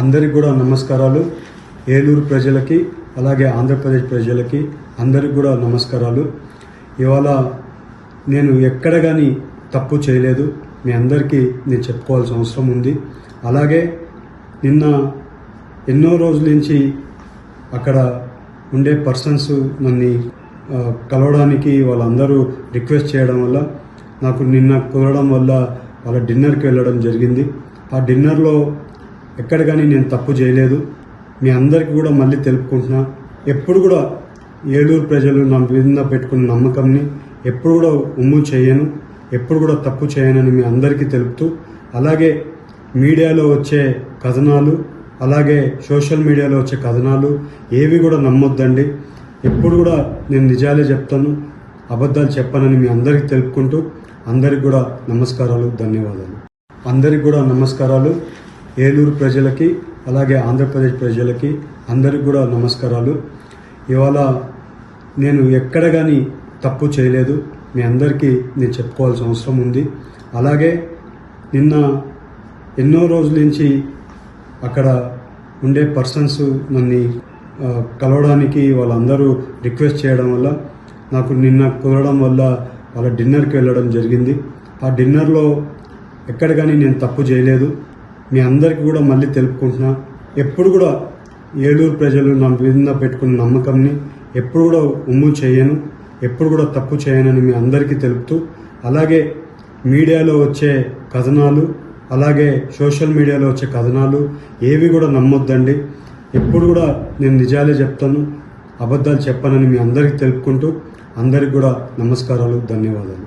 అందరికి కూడా నమస్కారాలు. ఏలూరు ప్రజలకి అలాగే ఆంధ్రప్రదేశ్ ప్రజలకి అందరికి కూడా నమస్కారాలు. ఇవాళ నేను ఎక్కడ కానీ తప్పు చేయలేదు. మీ అందరికీ నేను చెప్పుకోవాల్సిన అవసరం ఉంది. అలాగే నిన్న ఎన్నో రోజుల నుంచి అక్కడ ఉండే పర్సన్స్ నన్ను కలవడానికి వాళ్ళందరూ రిక్వెస్ట్ చేయడం వల్ల నాకు నిన్న కుదరడం వల్ల వాళ్ళ డిన్నర్కి వెళ్ళడం జరిగింది. ఆ డిన్నర్లో ఎక్కడ కానీ నేను తప్పు చేయలేదు. మీ అందరికీ కూడా మళ్ళీ తెలుపుకుంటున్నా, ఎప్పుడు కూడా ఏలూరు ప్రజలు నా మీద పెట్టుకున్న నమ్మకంని ఎప్పుడు కూడా ఉమ్ము చేయను, ఎప్పుడు కూడా తప్పు చేయనని మీ అందరికీ తెలుపుతూ, అలాగే మీడియాలో వచ్చే కథనాలు, అలాగే సోషల్ మీడియాలో వచ్చే కథనాలు ఏవి కూడా నమ్మొద్దండి. ఎప్పుడు కూడా నేను నిజాలే చెప్తాను, అబద్ధాలు చెప్పనని మీ అందరికీ తెలుపుకుంటూ అందరికి కూడా నమస్కారాలు, ధన్యవాదాలు. అందరికి కూడా నమస్కారాలు. ఏలూరు ప్రజలకి అలాగే ఆంధ్రప్రదేశ్ ప్రజలకి అందరికి కూడా నమస్కారాలు. ఇవాళ నేను ఎక్కడ కానీ తప్పు చేయలేదు. మీ అందరికీ నేను చెప్పుకోవాల్సిన అవసరం ఉంది. అలాగే నిన్న ఎన్నో రోజుల నుంచి అక్కడ ఉండే పర్సన్స్ నన్ను కలవడానికి వాళ్ళందరూ రిక్వెస్ట్ చేయడం వల్ల నాకు నిన్న కుదరడం వల్ల వాళ్ళ డిన్నర్కి వెళ్ళడం జరిగింది. ఆ డిన్నర్లో ఎక్కడ కానీ నేను తప్పు చేయలేదు. మీ అందరికీ కూడా మళ్ళీ తెలుపుకుంటున్నా, ఎప్పుడు కూడా ఏలూరు ప్రజలు నా మీద పెట్టుకున్న నమ్మకంని ఎప్పుడు కూడా ఉమ్ము చేయను, ఎప్పుడు కూడా తప్పు చేయనని మీ అందరికీ తెలుపుతూ, అలాగే మీడియాలో వచ్చే కథనాలు, అలాగే సోషల్ మీడియాలో వచ్చే కథనాలు ఏవి కూడా నమ్మొద్దండి. ఎప్పుడు కూడా నేను నిజాలే చెప్తాను, అబద్ధాలు చెప్పనని మీ అందరికీ తెలుపుకుంటూ అందరికి కూడా నమస్కారాలు, ధన్యవాదాలు.